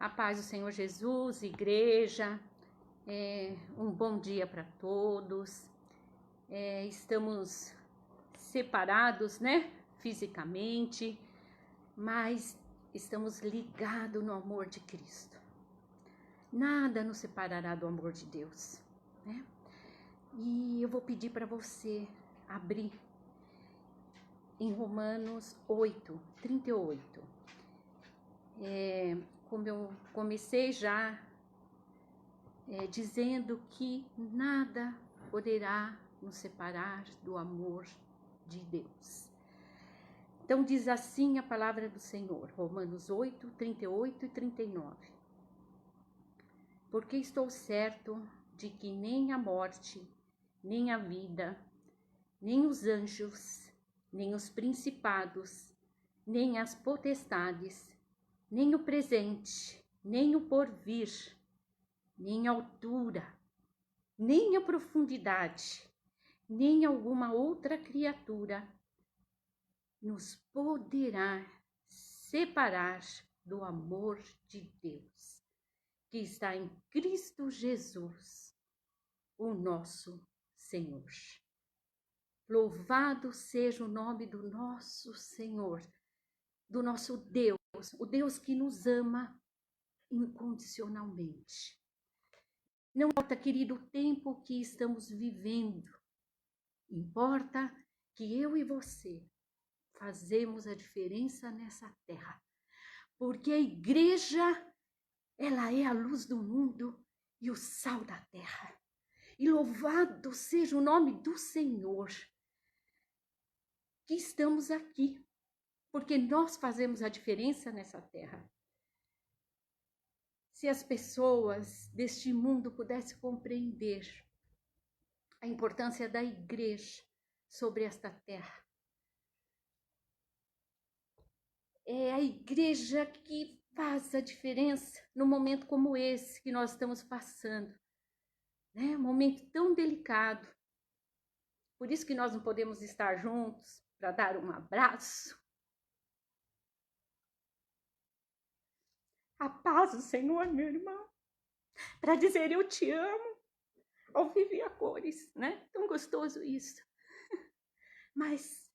A paz do Senhor Jesus, igreja, um bom dia para todos. Estamos separados, né, fisicamente, mas estamos ligados no amor de Cristo. Nada nos separará do amor de Deus, né? E eu vou pedir para você abrir em Romanos 8, 38. Como eu comecei já dizendo que nada poderá nos separar do amor de Deus. Então diz assim a palavra do Senhor, Romanos 8, 38 e 39. Porque estou certo de que nem a morte, nem a vida, nem os anjos, nem os principados, nem as potestades, nem o presente, nem o porvir, nem a altura, nem a profundidade, nem alguma outra criatura nos poderá separar do amor de Deus, que está em Cristo Jesus, o nosso Senhor. Louvado seja o nome do nosso Senhor, do nosso Deus, o Deus que nos ama incondicionalmente. Não importa, querido, o tempo que estamos vivendo, importa que eu e você fazemos a diferença nessa terra. Porque a igreja, ela é a luz do mundo e o sal da terra. E louvado seja o nome do Senhor, que estamos aqui, porque nós fazemos a diferença nessa terra. Se as pessoas deste mundo pudessem compreender a importância da igreja sobre esta terra, é a igreja que faz a diferença num momento como esse que nós estamos passando, né? Um momento tão delicado. Por isso que nós não podemos estar juntos para dar um abraço. A paz do Senhor, meu irmão, para dizer eu te amo, ao vivo e a cores, né? Tão gostoso isso. Mas,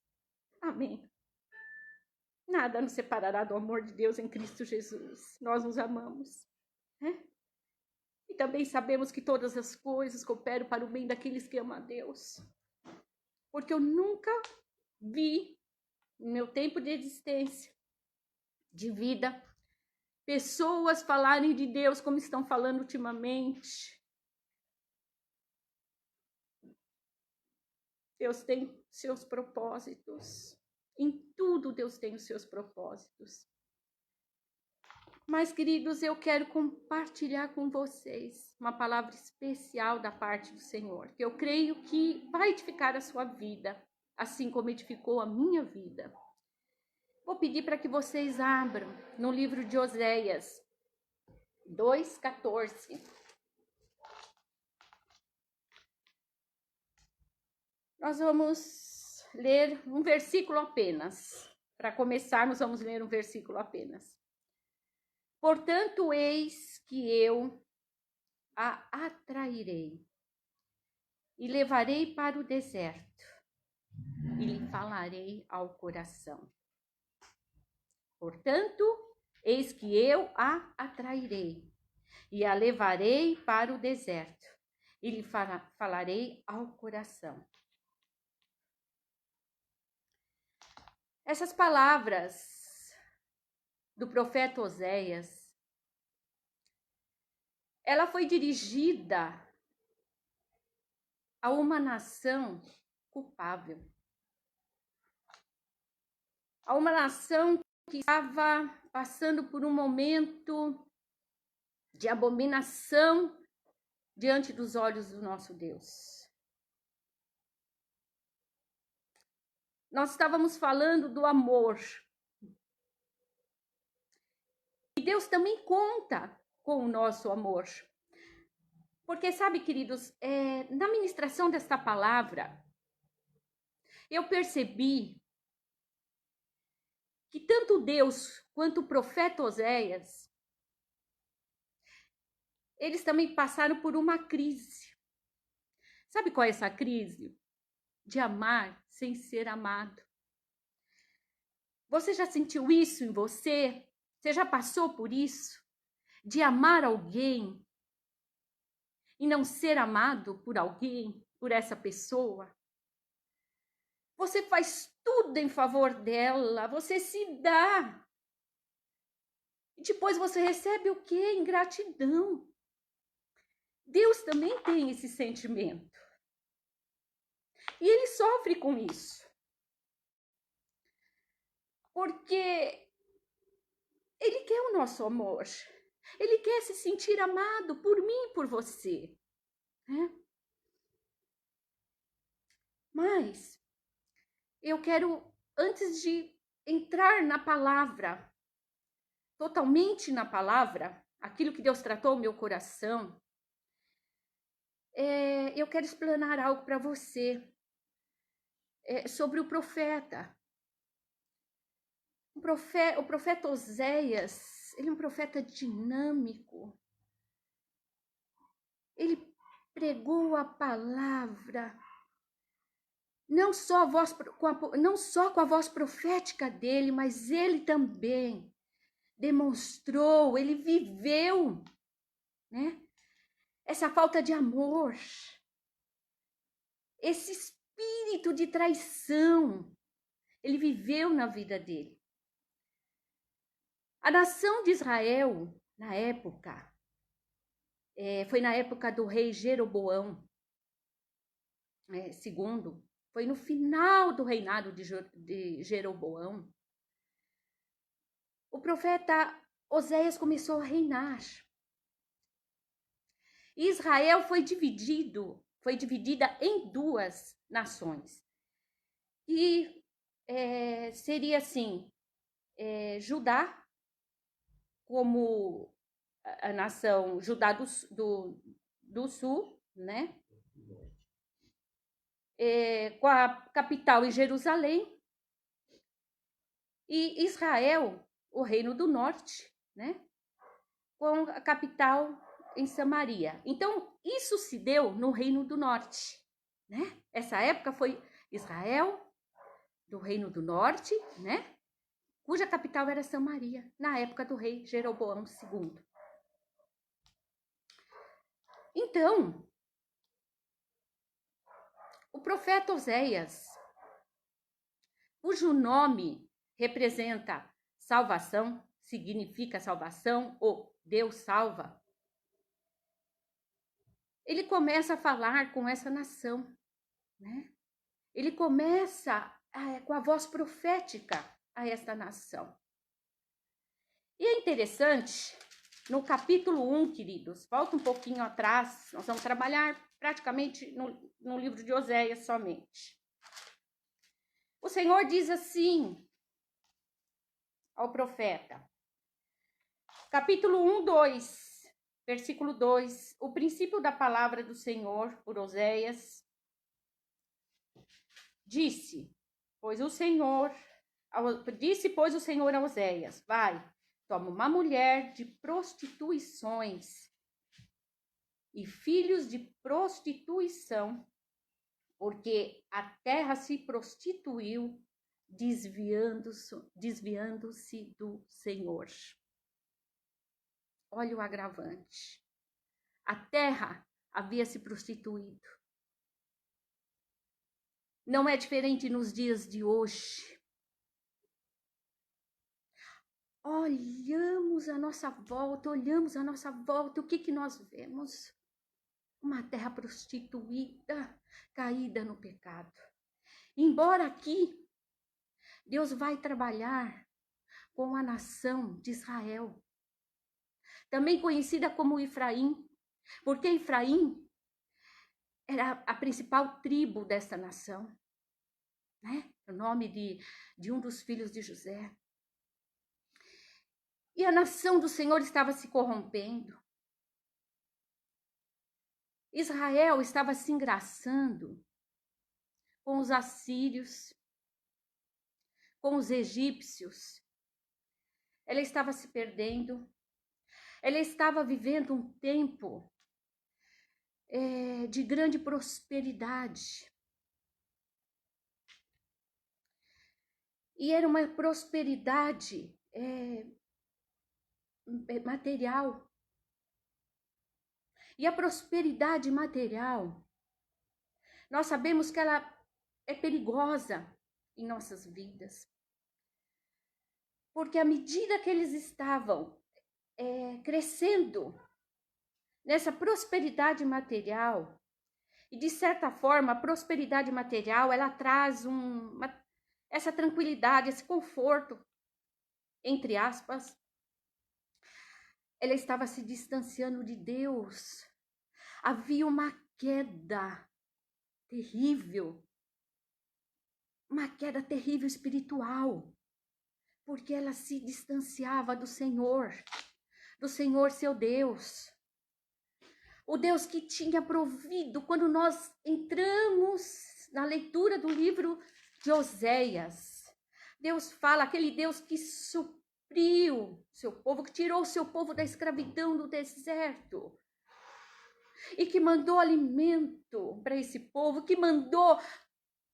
amém. Nada nos separará do amor de Deus em Cristo Jesus. Nós nos amamos, né? E também sabemos que todas as coisas cooperam para o bem daqueles que amam a Deus. Porque eu nunca vi, no meu tempo de existência, de vida, pessoas falarem de Deus como estão falando ultimamente. Deus tem seus propósitos. Em tudo Deus tem os seus propósitos. Mas, queridos, eu quero compartilhar com vocês uma palavra especial da parte do Senhor, que eu creio que vai edificar a sua vida, assim como edificou a minha vida. Vou pedir para que vocês abram no livro de Oséias 2:14. Nós vamos ler um versículo apenas. Para começarmos, vamos ler um versículo apenas. Portanto, eis que eu a atrairei e levarei para o deserto e lhe falarei ao coração. Portanto, eis que eu a atrairei e a levarei para o deserto e lhe falarei ao coração. Essas palavras do profeta Oséias, ela foi dirigida a uma nação culpável, a uma nação que estava passando por um momento de abominação diante dos olhos do nosso Deus. Nós estávamos falando do amor. E Deus também conta com o nosso amor. Porque, sabe, queridos, na ministração desta palavra, eu percebi que tanto Deus quanto o profeta Oséias, eles também passaram por uma crise. Sabe qual é essa crise? De amar sem ser amado. Você já sentiu isso em você? Você já passou por isso? De amar alguém e não ser amado por alguém, por essa pessoa? Você faz tudo em favor dela, você se dá. E depois você recebe o quê? Ingratidão. Deus também tem esse sentimento. E ele sofre com isso. Porque ele quer o nosso amor. Ele quer se sentir amado por mim e por você. Né? Mas eu quero, antes de entrar na palavra, totalmente na palavra, aquilo que Deus tratou o meu coração, eu quero explanar algo para você sobre o profeta. O profeta Oséias, ele é um profeta dinâmico. Ele pregou a palavra, não só com a voz profética dele, mas ele também demonstrou, ele viveu, né? Essa falta de amor, esse espírito de traição, ele viveu na vida dele. A nação de Israel, na época, foi na época do rei Jeroboão II, foi no final do reinado de Jeroboão. O profeta Oséias começou a reinar. Israel foi dividida em duas nações. E seria assim, Judá, como a nação Judá do Sul, né? Com a capital em Jerusalém, e Israel, o reino do norte, né? Com a capital em Samaria. Então, isso se deu no reino do norte, né? Essa época foi Israel, do reino do norte, né? Cuja capital era Samaria, na época do rei Jeroboão II. Então, o profeta Oséias, cujo nome representa salvação, significa salvação, ou Deus salva, ele começa a falar com essa nação, né? Ele começa com a voz profética a esta nação. E é interessante, no capítulo 1, queridos, volta um pouquinho atrás, nós vamos trabalhar praticamente no livro de Oséias somente. O Senhor diz assim ao profeta, capítulo 1, 2, versículo 2, o princípio da palavra do Senhor por Oséias, disse, pois o Senhor a Oséias, vai, toma uma mulher de prostituições e filhos de prostituição, porque a terra se prostituiu, desviando-se do Senhor. Olha o agravante. A terra havia se prostituído. Não é diferente nos dias de hoje. Olhamos a nossa volta, o que nós vemos? Uma terra prostituída, caída no pecado. Embora aqui, Deus vai trabalhar com a nação de Israel, também conhecida como Efraim, porque Efraim era a principal tribo desta nação, né? O nome de um dos filhos de José. E a nação do Senhor estava se corrompendo. Israel estava se engraçando com os assírios, com os egípcios. Ela estava se perdendo. Ela estava vivendo um tempo de grande prosperidade. E era uma prosperidade material. E a prosperidade material, nós sabemos que ela é perigosa em nossas vidas. Porque à medida que eles estavam crescendo nessa prosperidade material, e de certa forma a prosperidade material ela traz essa tranquilidade, esse conforto, entre aspas, ela estava se distanciando de Deus. Havia uma queda terrível, uma queda terrível espiritual, porque ela se distanciava do Senhor seu Deus. O Deus que tinha provido. Quando nós entramos na leitura do livro de Oséias, Deus fala, aquele Deus que supriu seu povo, que tirou seu povo da escravidão do deserto, e que mandou alimento para esse povo, que mandou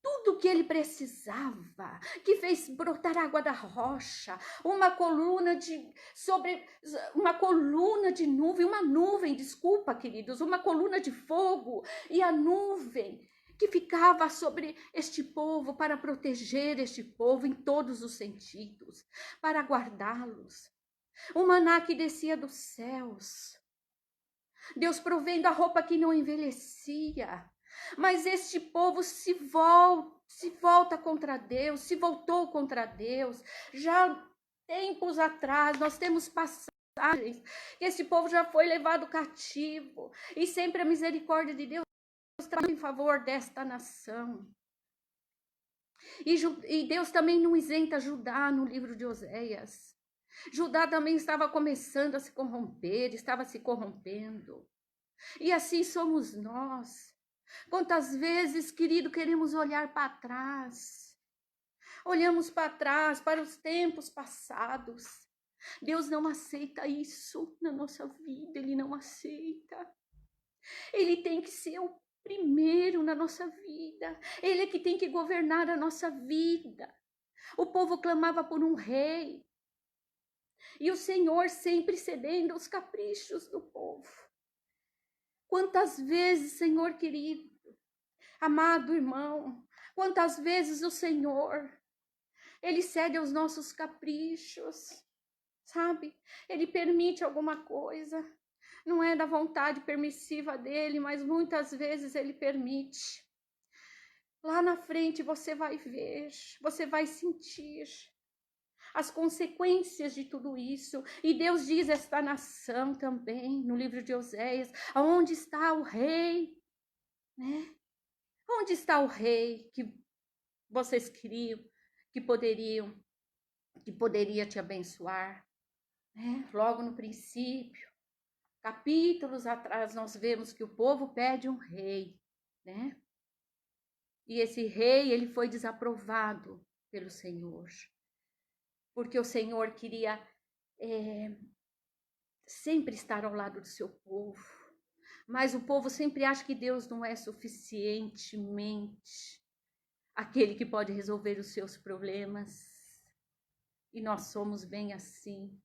tudo o que ele precisava, que fez brotar água da rocha, uma coluna de nuvem, uma coluna de fogo, e a nuvem que ficava sobre este povo para proteger este povo em todos os sentidos, para guardá-los. O maná que descia dos céus, Deus provendo a roupa que não envelhecia. Mas este povo se volta contra Deus, se voltou contra Deus. Já tempos atrás, nós temos passagens que esse povo já foi levado cativo. E sempre a misericórdia de Deus trabalha em favor desta nação. E Deus também não isenta Judá no livro de Oséias. Judá também estava começando a se corromper, estava se corrompendo. E assim somos nós. Quantas vezes, querido, queremos olhar para trás. Olhamos para trás, para os tempos passados. Deus não aceita isso na nossa vida, Ele não aceita. Ele tem que ser o primeiro na nossa vida. Ele é que tem que governar a nossa vida. O povo clamava por um rei. E o Senhor sempre cedendo aos caprichos do povo. Quantas vezes, Senhor querido, amado irmão, quantas vezes o Senhor, Ele cede aos nossos caprichos, sabe? Ele permite alguma coisa, não é da vontade permissiva dele, mas muitas vezes Ele permite. Lá na frente você vai ver, você vai sentir as consequências de tudo isso. E Deus diz esta nação também, no livro de Oséias, aonde está o rei, né? Onde está o rei que vocês queriam, que poderia te abençoar, né? Logo no princípio, capítulos atrás, nós vemos que o povo pede um rei, né? E esse rei, ele foi desaprovado pelo Senhor, porque o Senhor queria sempre estar ao lado do seu povo. Mas o povo sempre acha que Deus não é suficientemente aquele que pode resolver os seus problemas. E nós somos bem assim.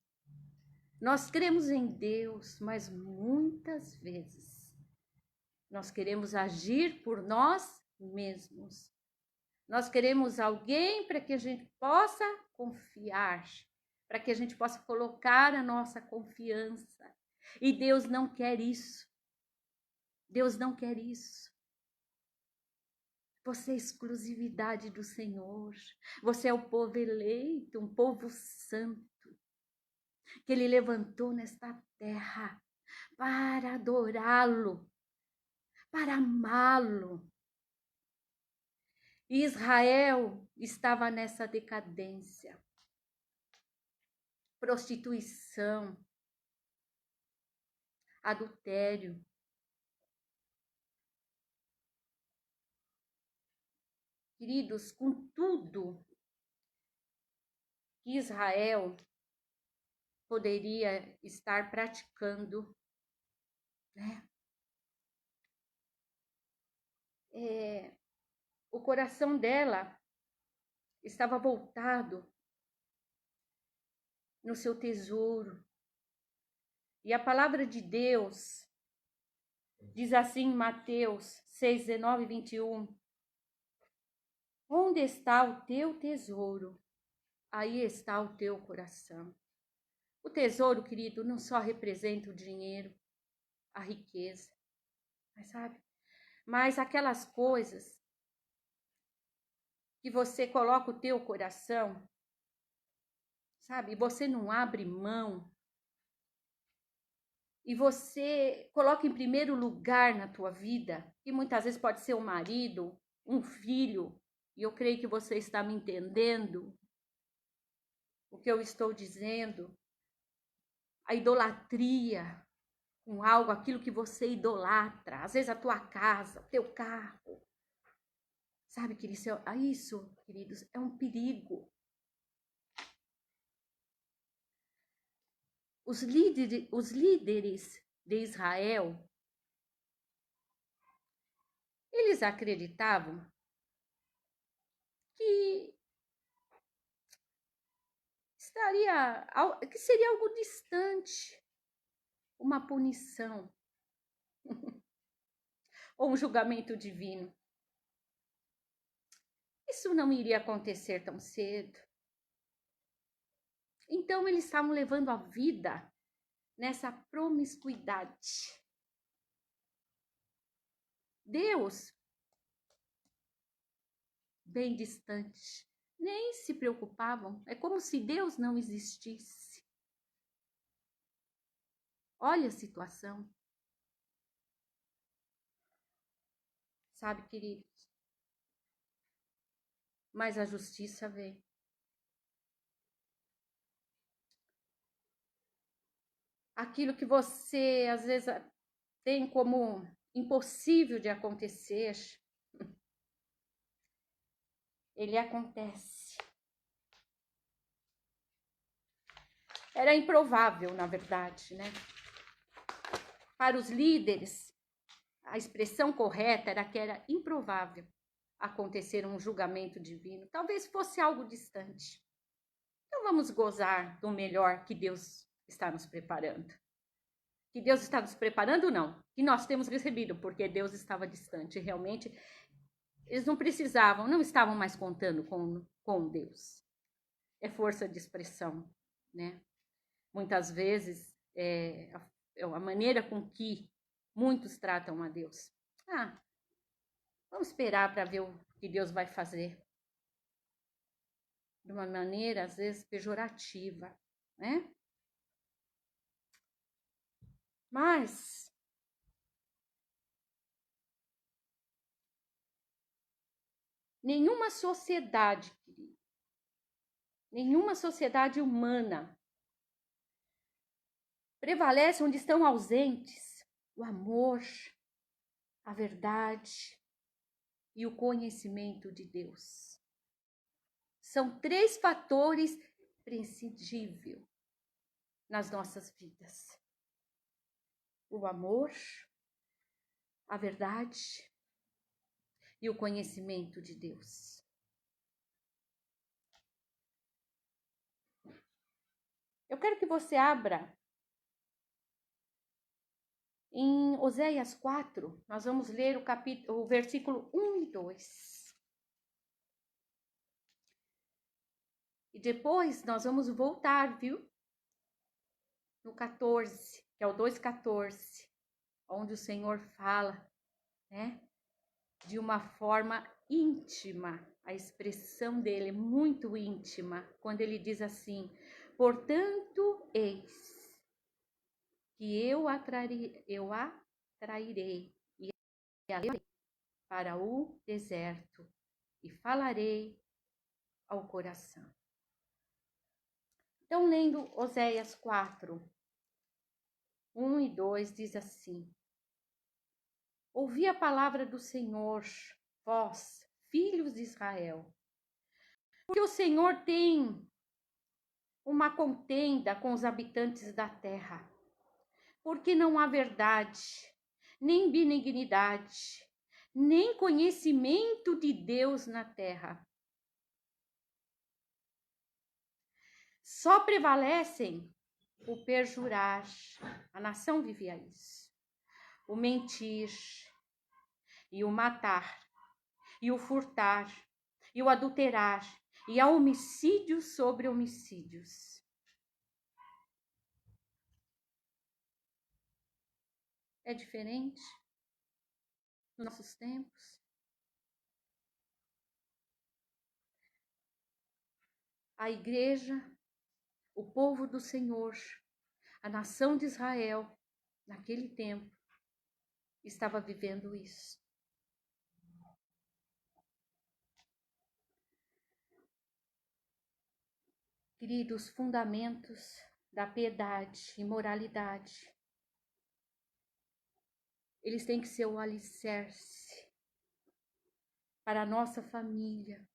Nós cremos em Deus, mas muitas vezes nós queremos agir por nós mesmos. Nós queremos alguém para que a gente possa confiar, para que a gente possa colocar a nossa confiança. E Deus não quer isso. Deus não quer isso. Você é exclusividade do Senhor. Você é o povo eleito, um povo santo, que Ele levantou nesta terra para adorá-lo, para amá-lo. Israel estava nessa decadência, prostituição, adultério. Queridos, com tudo que Israel poderia estar praticando, né? O coração dela estava voltado no seu tesouro. E a palavra de Deus diz assim em Mateus 6, 19 e 21. Onde está o teu tesouro? Aí está o teu coração. O tesouro, querido, não só representa o dinheiro, a riqueza, mas sabe? Mas aquelas coisas que você coloca o teu coração, sabe? Você não abre mão. E você coloca em primeiro lugar na tua vida, que muitas vezes pode ser um marido, um filho, e eu creio que você está me entendendo o que eu estou dizendo. A idolatria com algo, aquilo que você idolatra, às vezes a tua casa, o teu carro. Sabe, queridos, isso, queridos, é um perigo. Os líderes de Israel, eles acreditavam que seria algo distante, uma punição ou um julgamento divino. Isso não iria acontecer tão cedo. Então eles estavam levando a vida nessa promiscuidade. Deus, bem distante, nem se preocupavam. É como se Deus não existisse. Olha a situação. Sabe, queridos? Mas a justiça vem. Aquilo que você, às vezes, tem como impossível de acontecer, ele acontece. Era improvável, na verdade, né? Para os líderes, a expressão correta era que era improvável acontecer um julgamento divino. Talvez fosse algo distante. Então vamos gozar do melhor que Deus está nos preparando. Que Deus está nos preparando, não. Que nós temos recebido, porque Deus estava distante. Realmente, eles não precisavam, não estavam mais contando com Deus. É força de expressão, né? Muitas vezes, a maneira com que muitos tratam a Deus. Vamos esperar para ver o que Deus vai fazer. De uma maneira, às vezes, pejorativa, né? Mas nenhuma sociedade, querido, nenhuma sociedade humana prevalece onde estão ausentes o amor, a verdade e o conhecimento de Deus. São 3 fatores imprescindíveis nas nossas vidas: o amor, a verdade e o conhecimento de Deus. Eu quero que você abra em Oséias 4, nós vamos ler o versículo 1 e 2. E depois nós vamos voltar, viu? No 14, que é o 2:14, onde o Senhor fala, né? De uma forma íntima, a expressão dele é muito íntima, quando ele diz assim: portanto, eis que eu atrairei e a levarei para o deserto e falarei ao coração. Então, lendo Oséias 4, 1 e 2, diz assim: ouvi a palavra do Senhor, vós, filhos de Israel, porque o Senhor tem uma contenda com os habitantes da terra, porque não há verdade, nem benignidade, nem conhecimento de Deus na terra. Só prevalecem o perjurar, a nação vivia isso, o mentir, e o matar, e o furtar, e o adulterar, e há homicídios sobre homicídios. É diferente nos nossos tempos? A igreja, o povo do Senhor, a nação de Israel, naquele tempo, estava vivendo isso. Queridos, fundamentos da piedade e moralidade, eles têm que ser o alicerce para a nossa família,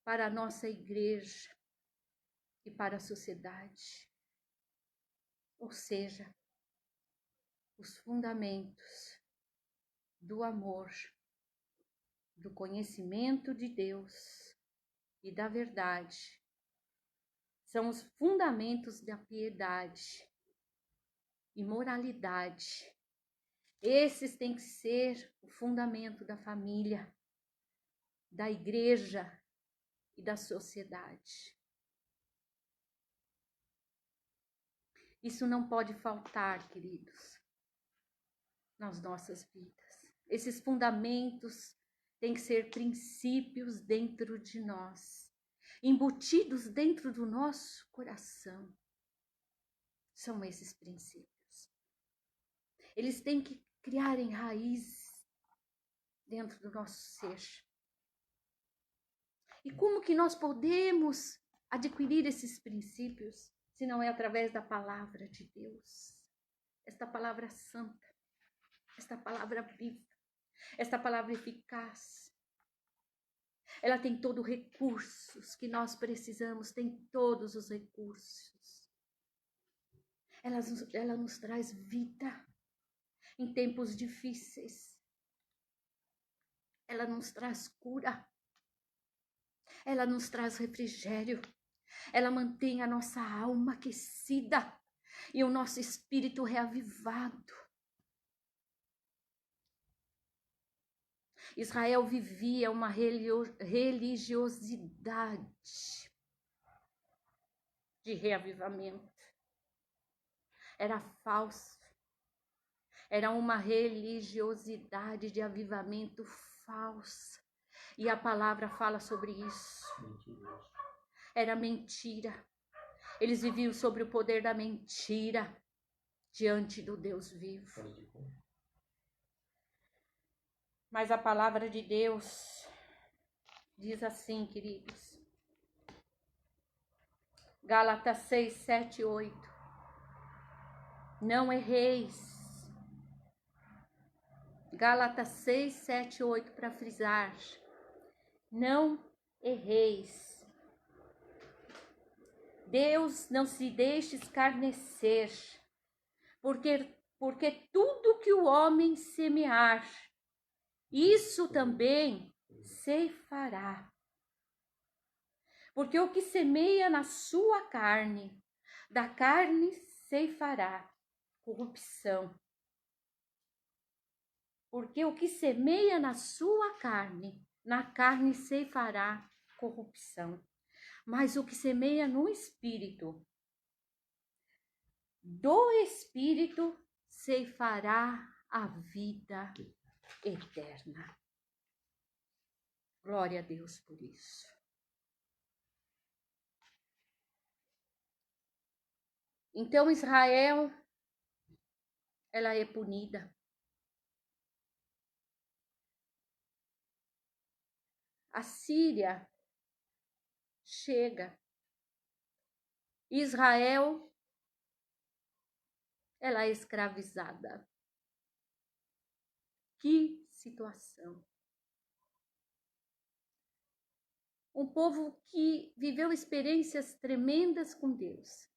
para a nossa igreja e para a sociedade. Ou seja, os fundamentos do amor, do conhecimento de Deus e da verdade são os fundamentos da piedade e moralidade. Esses têm que ser o fundamento da família, da igreja e da sociedade. Isso não pode faltar, queridos, nas nossas vidas. Esses fundamentos têm que ser princípios dentro de nós, embutidos dentro do nosso coração. São esses princípios. Eles têm que criarem raiz dentro do nosso ser. E como que nós podemos adquirir esses princípios, se não é através da palavra de Deus? Esta palavra santa, esta palavra viva, esta palavra eficaz. Ela tem todos os recursos que nós precisamos, tem todos os recursos. Ela nos traz vida em tempos difíceis. Ela nos traz cura. Ela nos traz refrigério. Ela mantém a nossa alma aquecida e o nosso espírito reavivado. Israel vivia uma religiosidade de reavivamento. Era falso. Era uma religiosidade de avivamento falsa. E a palavra fala sobre isso. Era mentira. Eles viviam sobre o poder da mentira diante do Deus vivo. Mas a palavra de Deus diz assim, queridos. Gálatas 6, 7, 8. Não erreis. Gálatas 6, 7, 8, para frisar. Não erreis. Deus não se deixe escarnecer, porque tudo que o homem semear, isso também ceifará. Porque o que semeia na sua carne, da carne ceifará corrupção. Porque o que semeia na sua carne, na carne ceifará corrupção. Mas o que semeia no Espírito, do Espírito ceifará a vida eterna. Glória a Deus por isso. Então Israel, ela é punida. A Síria chega. Israel, ela é escravizada. Que situação. um povo que viveu experiências tremendas com Deus.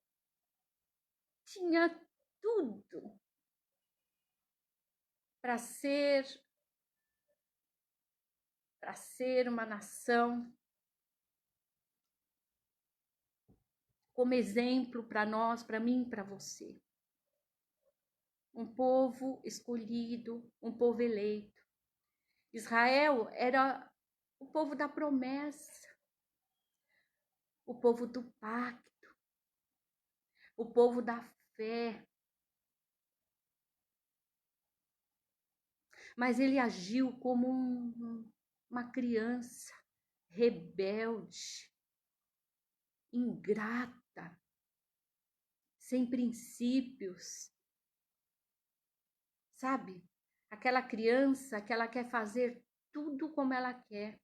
Tinha tudo para ser uma nação como exemplo para nós, para mim, para você. Um povo escolhido, um povo eleito. Israel era o povo da promessa, o povo do pacto, o povo da fé. Mas ele agiu como uma criança rebelde, ingrata, sem princípios. Sabe? Aquela criança que ela quer fazer tudo como ela quer.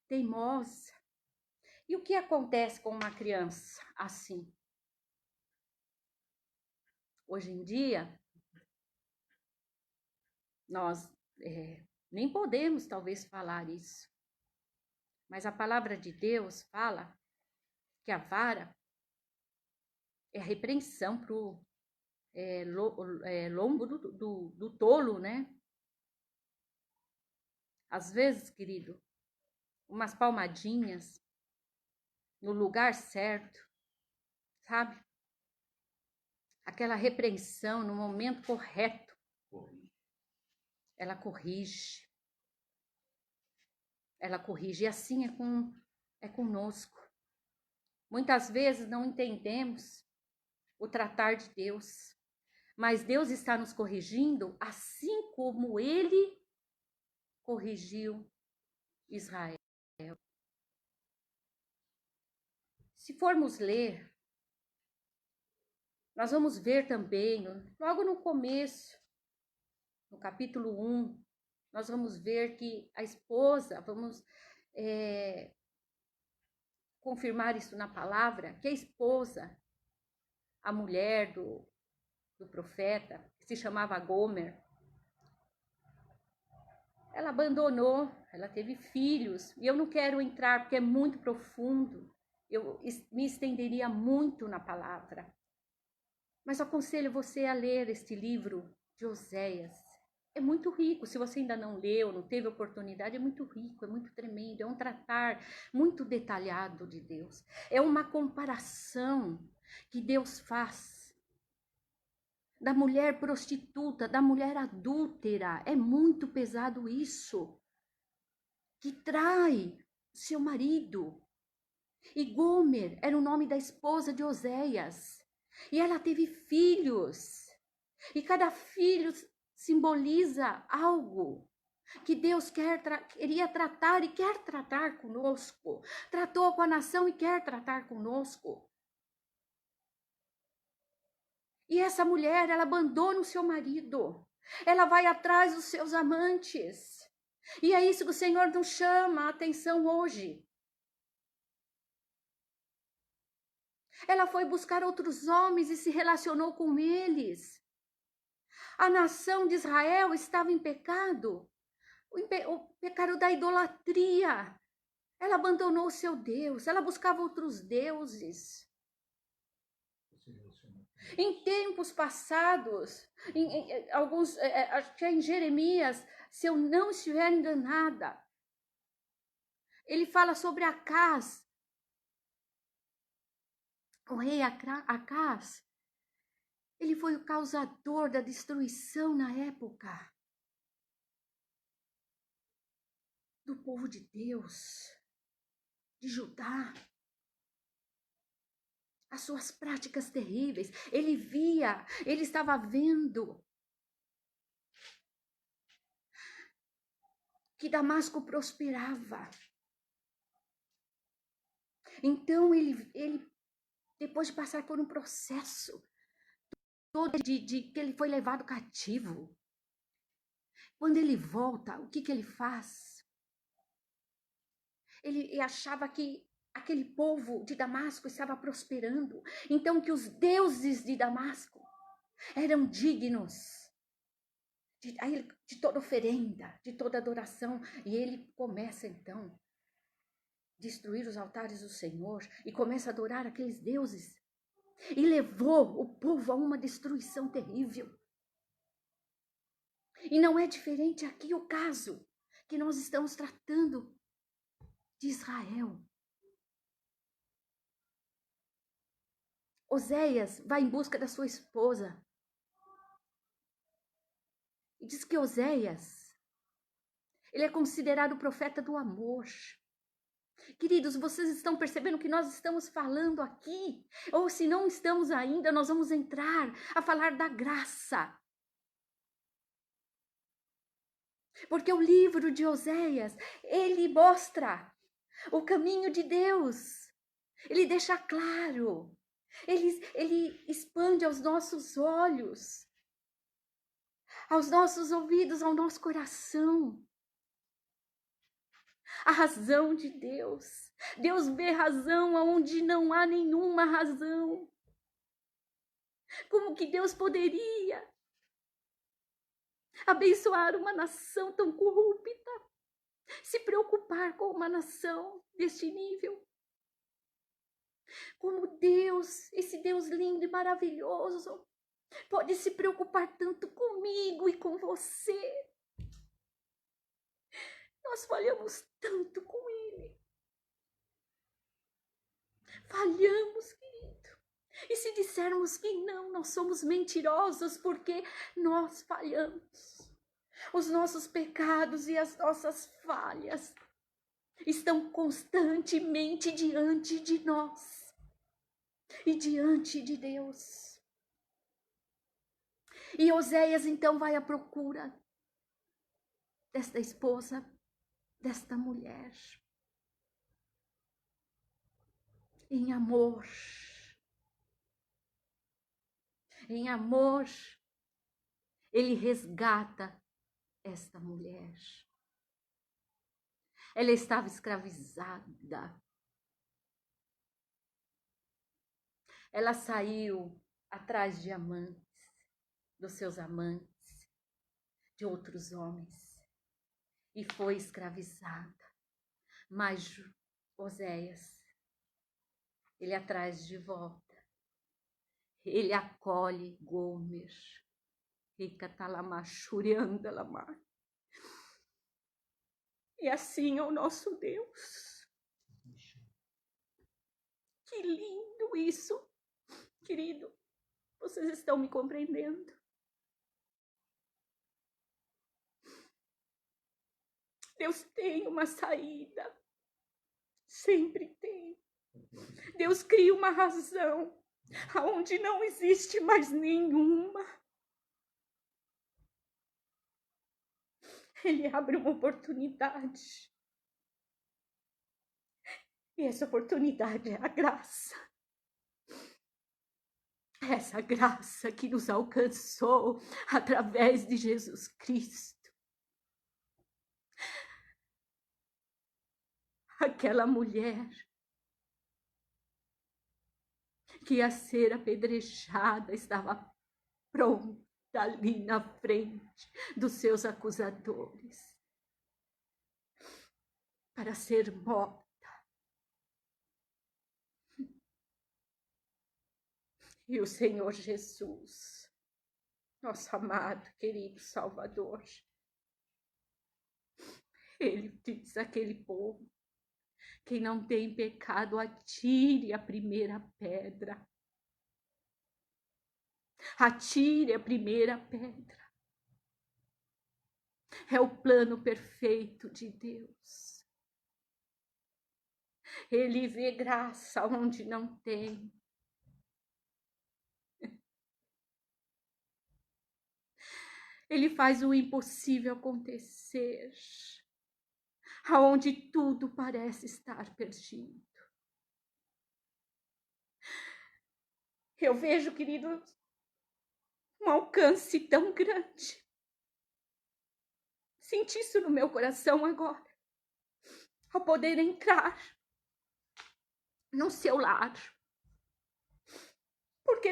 Teimosa. E o que acontece com uma criança assim? Hoje em dia, nós nem podemos talvez falar isso. Mas a palavra de Deus fala que a vara é a repreensão para o lombo do tolo, né? Às vezes, querido, umas palmadinhas no lugar certo, sabe? Aquela repreensão no momento correto. Ela corrige. Ela corrige. E assim é conosco. Muitas vezes não entendemos o tratar de Deus. Mas Deus está nos corrigindo assim como Ele corrigiu Israel. Se formos ler, nós vamos ver também, logo no começo, no capítulo 1, nós vamos ver que a esposa, vamos confirmar isso na palavra, que a esposa, a mulher do profeta, que se chamava Gomer, ela abandonou, ela teve filhos, e eu não quero entrar porque é muito profundo, eu me estenderia muito na palavra. Mas aconselho você a ler este livro de Oséias. É muito rico, se você ainda não leu, não teve oportunidade, é muito rico, é muito tremendo, é um tratar muito detalhado de Deus. É uma comparação que Deus faz da mulher prostituta, da mulher adúltera. É muito pesado isso. Que trai seu marido. E Gomer era o nome da esposa de Oséias. E ela teve filhos. E cada filho simboliza algo que Deus queria tratar e quer tratar conosco. Tratou com a nação e quer tratar conosco. E essa mulher, ela abandona o seu marido. Ela vai atrás dos seus amantes. E é isso que o Senhor nos chama a atenção hoje. Ela foi buscar outros homens e se relacionou com eles. A nação de Israel estava em pecado. O pecado da idolatria. Ela abandonou o seu Deus. Ela buscava outros deuses. Em tempos passados, alguns, acho que é em Jeremias, se eu não estiver enganada, ele fala sobre Acás. O rei Acás, ele foi o causador da destruição na época do povo de Deus, de Judá. As suas práticas terríveis. Ele via, ele estava vendo que Damasco prosperava. Então ele depois de passar por um processo todo de que ele foi levado cativo, quando ele volta, o que ele faz? Ele achava que aquele povo de Damasco estava prosperando, então que os deuses de Damasco eram dignos de toda oferenda, de toda adoração. E ele começa então destruir os altares do Senhor e começa a adorar aqueles deuses. E levou o povo a uma destruição terrível. E não é diferente aqui o caso que nós estamos tratando de Israel. Oséias vai em busca da sua esposa. E diz que Oséias, ele é considerado o profeta do amor. Queridos, vocês estão percebendo que nós estamos falando aqui? Ou se não estamos ainda, nós vamos entrar a falar da graça. Porque o livro de Oséias, ele mostra o caminho de Deus. Ele deixa claro. Ele expande aos nossos olhos, aos nossos ouvidos, ao nosso coração. A razão de Deus. Deus vê razão onde não há nenhuma razão. Como que Deus poderia abençoar uma nação tão corrupta? Se preocupar com uma nação deste nível? Como Deus, esse Deus lindo e maravilhoso, pode se preocupar tanto comigo e com você? Nós falhamos tanto com Ele. Falhamos, querido. E se dissermos que não, nós somos mentirosos porque nós falhamos. Os nossos pecados e as nossas falhas estão constantemente diante de nós e diante de Deus. E Oséias então vai à procura desta esposa, desta mulher, em amor. Em amor, ele resgata esta mulher. Ela estava escravizada. Ela saiu atrás de amantes, dos seus amantes, de outros homens, e foi escravizada. Mas Oséias, ele atrás de volta. Ele acolhe Gomer. E assim é o nosso Deus. Que lindo isso, querido. Vocês estão me compreendendo? Deus tem uma saída. Sempre tem. Deus cria uma razão aonde não existe mais nenhuma. Ele abre uma oportunidade. E essa oportunidade é a graça. Essa graça que nos alcançou através de Jesus Cristo. Aquela mulher que ia ser apedrejada estava pronta ali na frente dos seus acusadores para ser morta. E o Senhor Jesus, nosso amado, querido Salvador, ele diz àquele povo: quem não tem pecado, atire a primeira pedra. Atire a primeira pedra. É o plano perfeito de Deus. Ele vê graça onde não tem. Ele faz o impossível acontecer, aonde tudo parece estar perdido. Eu vejo, queridos, um alcance tão grande. Senti isso no meu coração agora, ao poder entrar no seu lar. Porque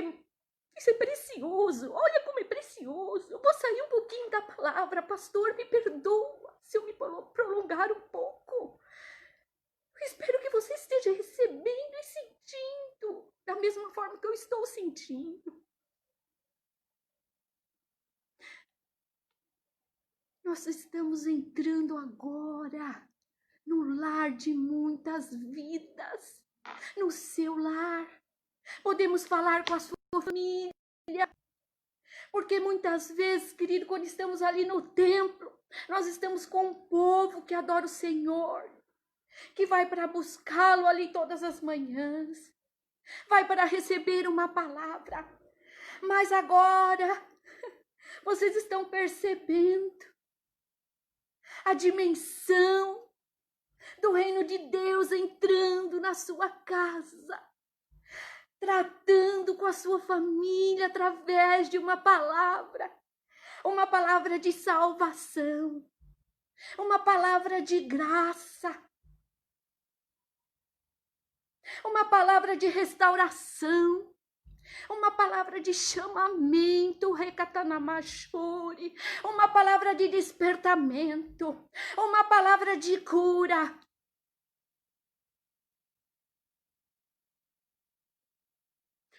isso é precioso. Olha como é precioso. Eu vou sair um pouquinho da palavra. Pastor, me perdoa se eu me prolongar um pouco. Eu espero que você esteja recebendo e sentindo da mesma forma que eu estou sentindo. Nós estamos entrando agora no lar de muitas vidas, no seu lar. Podemos falar com a sua família, porque muitas vezes, querido, quando estamos ali no templo, nós estamos com um povo que adora o Senhor, que vai para buscá-lo ali todas as manhãs, vai para receber uma palavra. Mas agora, vocês estão percebendo a dimensão do reino de Deus entrando na sua casa, tratando com a sua família através de uma palavra de salvação, uma palavra de graça, uma palavra de restauração, uma palavra de chamamento, recatanamachore, uma palavra de despertamento, uma palavra de cura.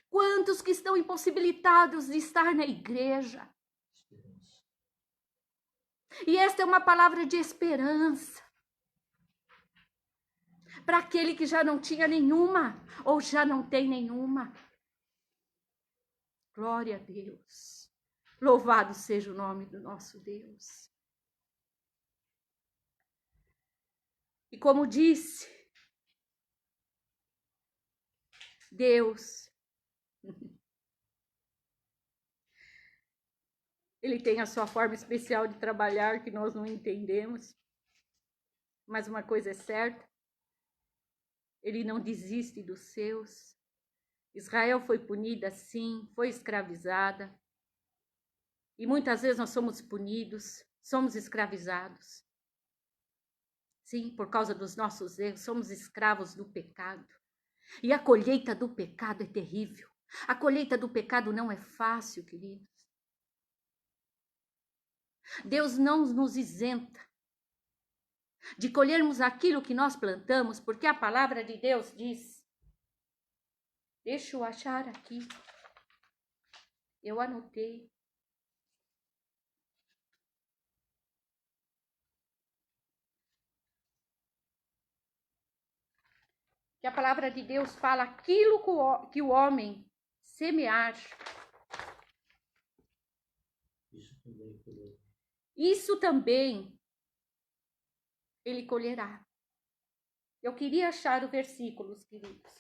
Quantos que estão impossibilitados de estar na igreja? E esta é uma palavra de esperança para aquele que já não tinha nenhuma ou já não tem nenhuma. Glória a Deus. Louvado seja o nome do nosso Deus. E como disse, Deus, Ele tem a sua forma especial de trabalhar que nós não entendemos. Mas uma coisa é certa, Ele não desiste dos seus. Israel foi punida, sim, foi escravizada. E muitas vezes nós somos punidos, somos escravizados. Sim, por causa dos nossos erros, somos escravos do pecado. E a colheita do pecado é terrível. A colheita do pecado não é fácil, queridos. Deus não nos isenta de colhermos aquilo que nós plantamos, porque a palavra de Deus diz. Deixa eu achar aqui. Eu anotei. Que a palavra de Deus fala aquilo que o homem semear. Isso também ele colherá. Eu queria achar o versículo, queridos,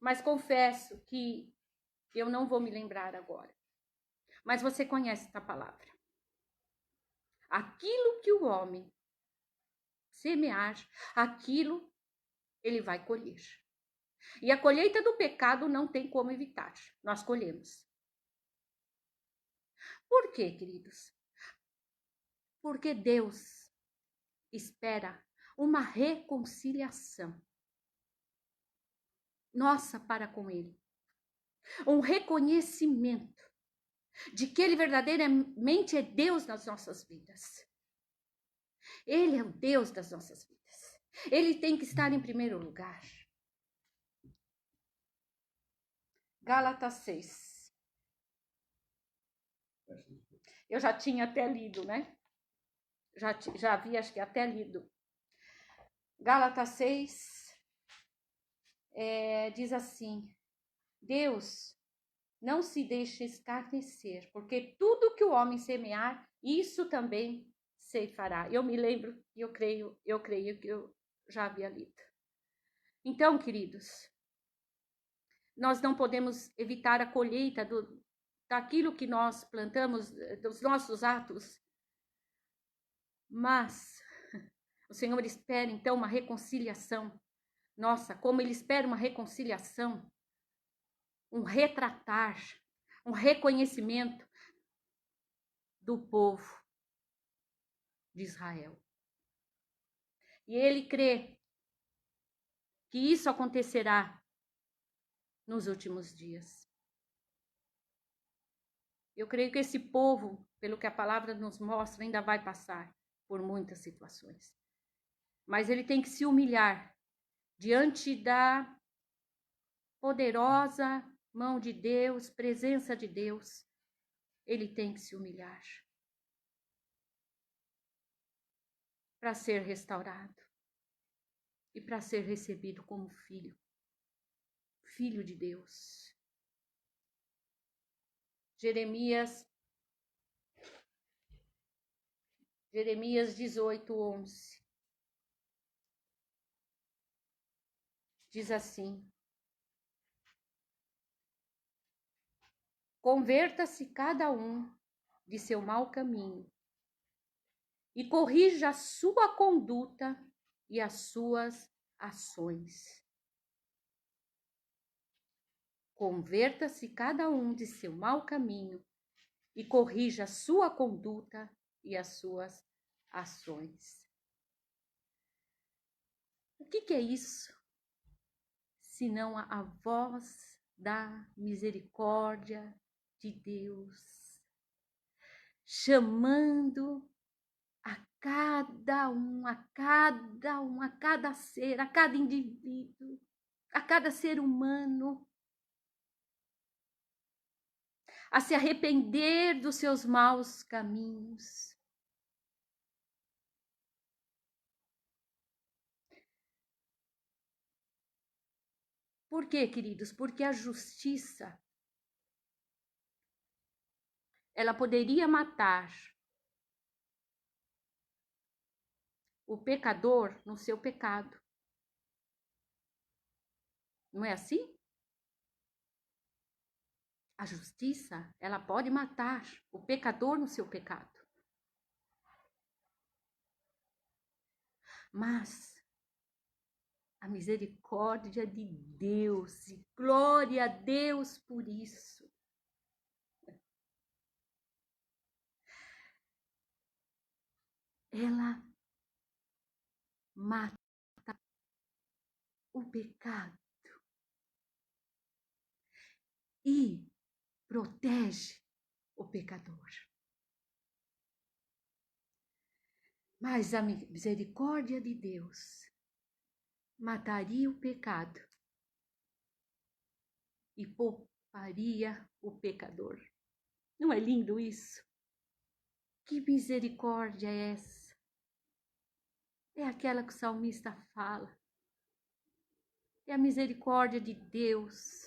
mas confesso que eu não vou me lembrar agora. Mas você conhece essa palavra. Aquilo que o homem semear, aquilo ele vai colher. E a colheita do pecado não tem como evitar. Nós colhemos. Por quê, queridos? Porque Deus espera uma reconciliação nossa para com Ele. Um reconhecimento de que Ele verdadeiramente é Deus nas nossas vidas. Ele é o Deus das nossas vidas. Ele tem que estar em primeiro lugar. Gálatas 6. Eu já tinha até lido, né? Já havia, acho que até lido. Gálatas 6 diz assim: Deus não se deixa escarnecer, porque tudo que o homem semear, isso também ceifará. Eu me lembro e eu creio que eu já havia lido. Então, queridos, nós não podemos evitar a colheita daquilo que nós plantamos, dos nossos atos, mas o Senhor espera, então, uma reconciliação. Nossa, como Ele espera uma reconciliação, um retratar, um reconhecimento do povo de Israel. E Ele crê que isso acontecerá nos últimos dias. Eu creio que esse povo, pelo que a palavra nos mostra, ainda vai passar por muitas situações. Mas ele tem que se humilhar diante da poderosa mão de Deus, presença de Deus, ele tem que se humilhar para ser restaurado e para ser recebido como filho, filho de Deus. Jeremias 18:11 diz assim: converta-se cada um de seu mau caminho e corrija a sua conduta e as suas ações. Converta-se cada um de seu mau caminho e corrija a sua conduta e as suas ações. O que é isso? Senão a voz da misericórdia de Deus, chamando a cada um, a cada ser, a cada indivíduo, a cada ser humano, a se arrepender dos seus maus caminhos. Por quê, queridos? Porque a justiça, ela poderia matar o pecador no seu pecado. Não é assim? A justiça, ela pode matar o pecador no seu pecado. Mas a misericórdia de Deus, e glória a Deus por isso. Ela mata o pecado e protege o pecador. Mas a misericórdia de Deus mataria o pecado e pouparia o pecador. Não é lindo isso? Que misericórdia é essa? É aquela que o salmista fala. É a misericórdia de Deus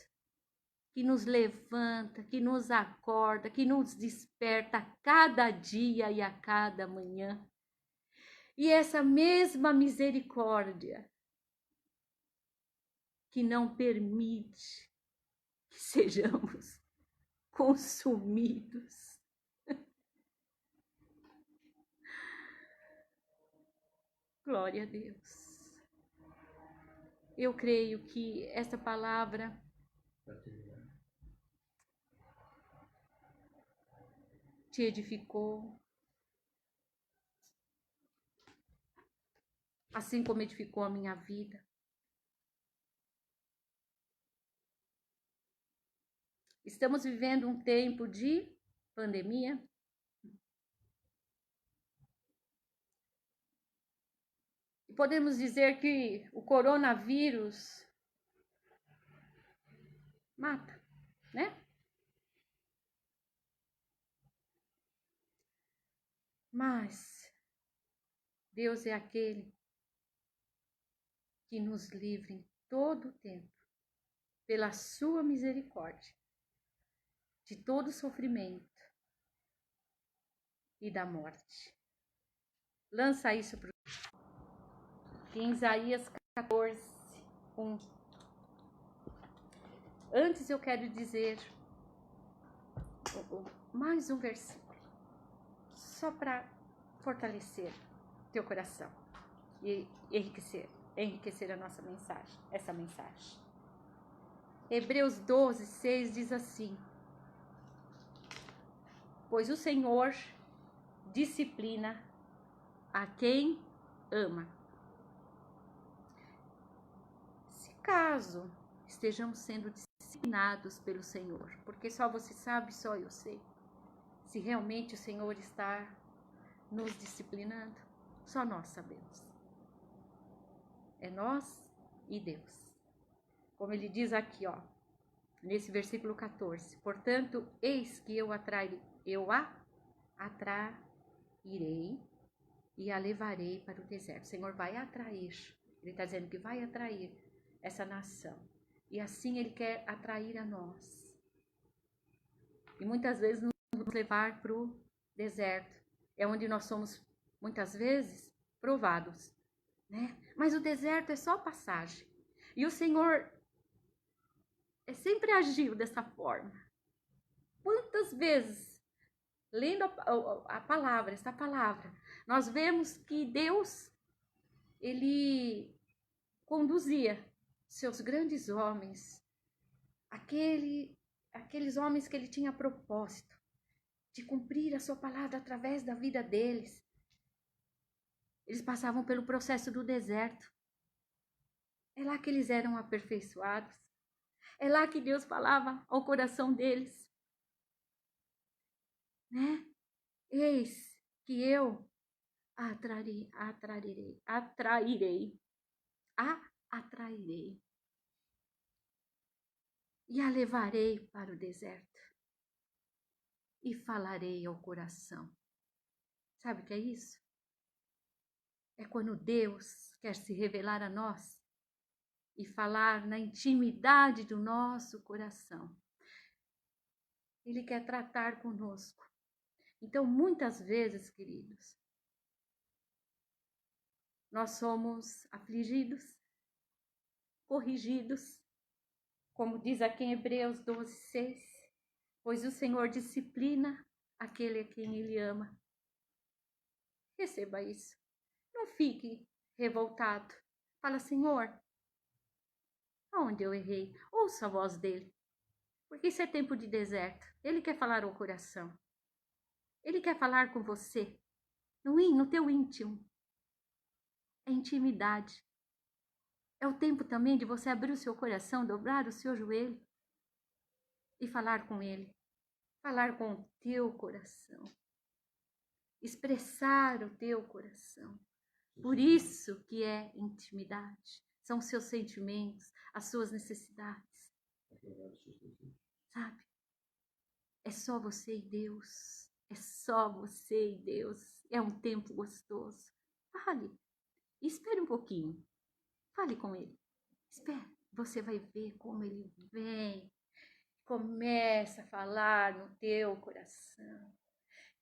que nos levanta, que nos acorda, que nos desperta a cada dia e a cada manhã. E essa mesma misericórdia que não permite que sejamos consumidos. Glória a Deus. Eu creio que essa palavra te edificou, assim como edificou a minha vida. Estamos vivendo um tempo de pandemia. E podemos dizer que o coronavírus mata, né? Mas Deus é aquele que nos livra em todo o tempo, pela sua misericórdia, de todo sofrimento e da morte. Lança isso para em Isaías 14:1. Antes eu quero dizer mais um versículo, só para fortalecer teu coração e enriquecer a nossa mensagem, essa mensagem. Hebreus 12:6 diz assim: pois o Senhor disciplina a quem ama. Se caso estejamos sendo disciplinados pelo Senhor, porque só você sabe, só eu sei, se realmente o Senhor está nos disciplinando, só nós sabemos. É nós e Deus. Como ele diz aqui, ó, nesse versículo 14. Portanto, eis que eu a atrairei e a levarei para o deserto. O Senhor vai atrair. Ele está dizendo que vai atrair essa nação. E assim ele quer atrair a nós. E muitas vezes nos levar para o deserto. É onde nós somos, muitas vezes, provados, né? Mas o deserto é só passagem. E o Senhor sempre agiu dessa forma. Quantas vezes, lendo a palavra, essa palavra, nós vemos que Deus, ele conduzia seus grandes homens, aqueles homens que ele tinha propósito de cumprir a sua palavra através da vida deles. Eles passavam pelo processo do deserto. É lá que eles eram aperfeiçoados. É lá que Deus falava ao coração deles, né? Eis que eu atrairei e a levarei para o deserto e falarei ao coração. Sabe o que é isso? É quando Deus quer se revelar a nós e falar na intimidade do nosso coração. Ele quer tratar conosco. Então, muitas vezes, queridos, nós somos afligidos, corrigidos, como diz aqui em Hebreus 12:6, pois o Senhor disciplina aquele a quem Ele ama. Receba isso. Não fique revoltado. Fala, Senhor, aonde eu errei? Ouça a voz dele. Porque isso é tempo de deserto. Ele quer falar ao coração. Ele quer falar com você. No teu íntimo. É intimidade. É o tempo também de você abrir o seu coração, dobrar o seu joelho e falar com ele. Falar com o teu coração. Expressar o teu coração. Por isso que é intimidade. São os seus sentimentos, as suas necessidades. Sabe? É só você e Deus. É só você e Deus. É um tempo gostoso. Fale. Espere um pouquinho. Fale com ele. Espere. Você vai ver como ele vem. Começa a falar no teu coração.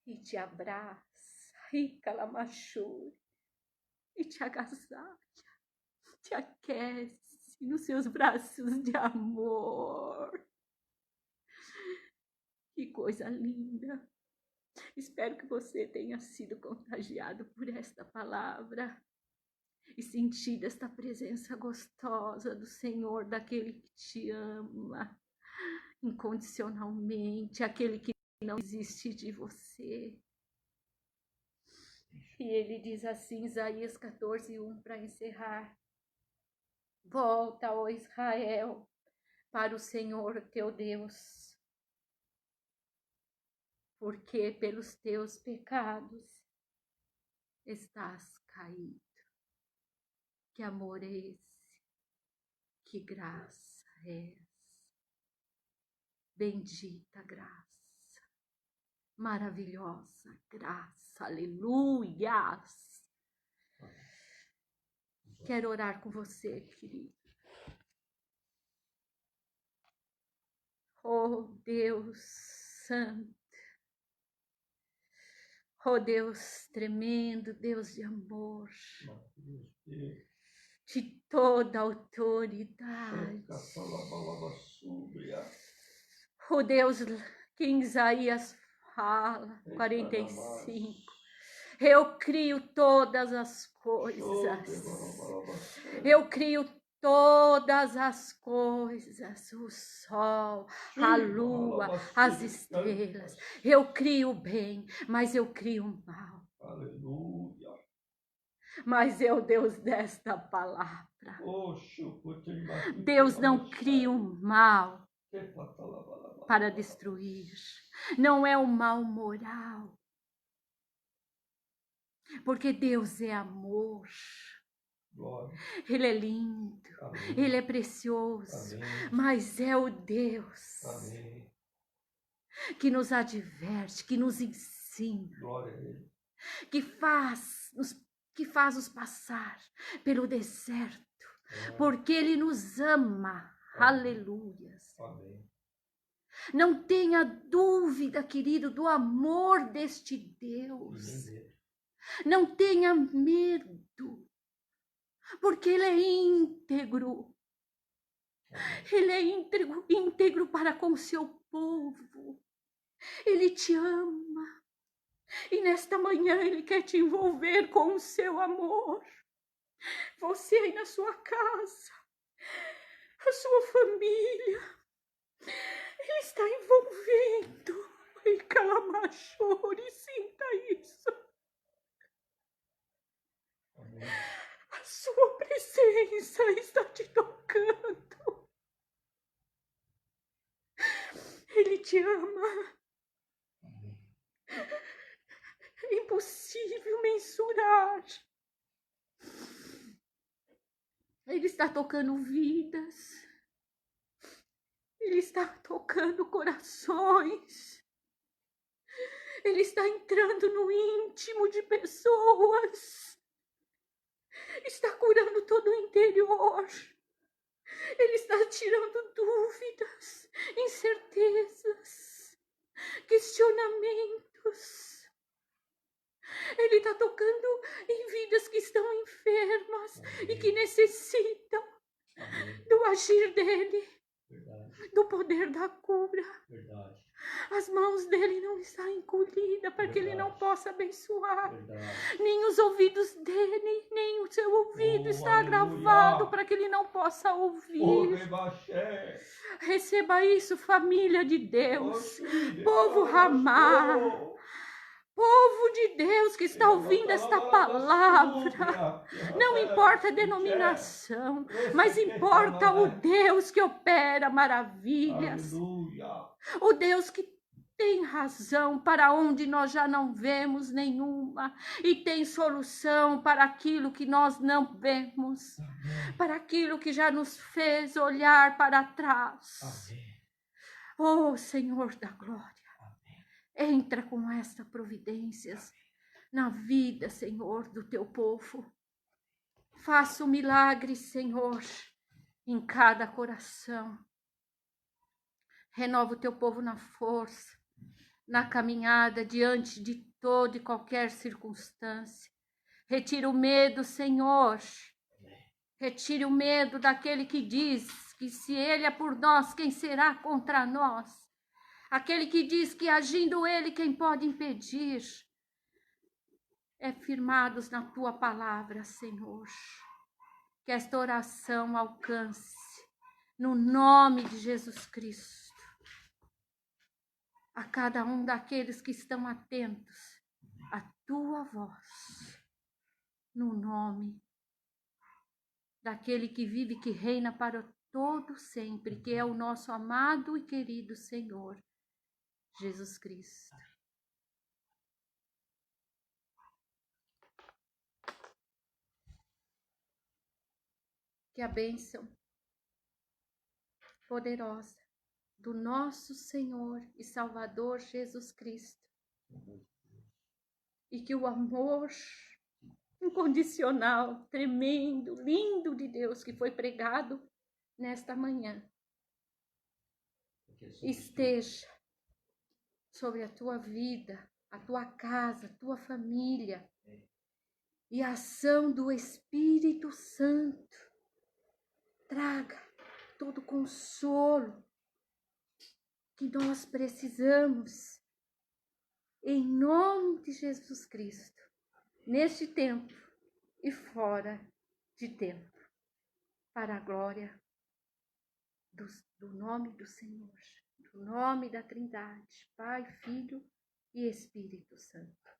E te abraça. E calamachou. E te agasalha. Te aquece nos seus braços de amor. Que coisa linda. Espero que você tenha sido contagiado por esta palavra e sentido esta presença gostosa do Senhor, daquele que te ama incondicionalmente, aquele que não desiste de você. E ele diz assim, Isaías 14:1, para encerrar: volta, ó Israel, para o Senhor teu Deus, porque pelos teus pecados estás caído. Que amor é esse? Que graça é essa? Bendita graça, maravilhosa graça, aleluias. Quero orar com você, querido. Oh Deus Santo, oh Deus tremendo, Deus de amor, de toda autoridade. Oh Deus, que em Isaías fala, 45, eu crio todas as coisas, eu crio todas as coisas, o sol, a lua, as estrelas, eu crio o bem, mas eu crio o mal. Aleluia. Mas é o Deus desta palavra. Deus não cria o mal para destruir. Não é o mal moral. Porque Deus é amor. Glória. Ele é lindo. Amém. Ele é precioso. Amém. Mas é o Deus Amém. que nos adverte, que nos ensina, Glória a Ele. que faz-nos passar pelo deserto, porque Ele nos ama. Aleluias. Amém. Não tenha dúvida, querido, do amor deste Deus. Não tenha medo, porque Ele é íntegro. Ele é íntegro para com o seu povo. Ele te ama. E nesta manhã Ele quer te envolver com o seu amor. Você aí na sua casa, a sua família, Ele está envolvendo. E calamachore, sinta isso. Amém. A sua presença está te tocando. Ele te ama. É impossível mensurar. Ele está tocando vidas. Ele está tocando corações. Ele está entrando no íntimo de pessoas. Está curando todo o interior. Ele está tirando dúvidas, incertezas, questionamentos. Ele está tocando em vidas que estão enfermas. Amém. E que necessitam Amém. Do agir dele. Verdade. Do poder da cura. Verdade. As mãos dele não estão encolhidas para que ele não possa abençoar. Verdade. Nem os ouvidos dele, nem o seu ouvido está agravado para que ele não possa ouvir. Receba isso, família de Deus. Povo Ramá. Povo de Deus que está ouvindo esta palavra, não importa a denominação, mas importa o Deus que opera maravilhas, o Deus que tem razão para onde nós já não vemos nenhuma e tem solução para aquilo que nós não vemos, para aquilo que já nos fez olhar para trás. Oh, Senhor da glória. Entra com esta providências na vida, Senhor, do teu povo. Faça um milagre, Senhor, em cada coração. Renova o teu povo na força, na caminhada, diante de toda e qualquer circunstância. Retira o medo, Senhor. Retire o medo daquele que diz que se ele é por nós, quem será contra nós? Aquele que diz que agindo ele, quem pode impedir? É firmados na tua palavra, Senhor. Que esta oração alcance, no nome de Jesus Cristo, a cada um daqueles que estão atentos à tua voz, no nome daquele que vive e que reina para todo sempre, que é o nosso amado e querido Senhor, Jesus Cristo. Que a bênção poderosa do nosso Senhor e Salvador Jesus Cristo e que o amor incondicional, tremendo, lindo de Deus que foi pregado nesta manhã esteja sobre a tua vida, a tua casa, a tua família e a ação do Espírito Santo traga todo o consolo que nós precisamos em nome de Jesus Cristo, neste tempo e fora de tempo, para a glória do nome do Senhor, do nome da Trindade, Pai, Filho e Espírito Santo.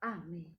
Amém.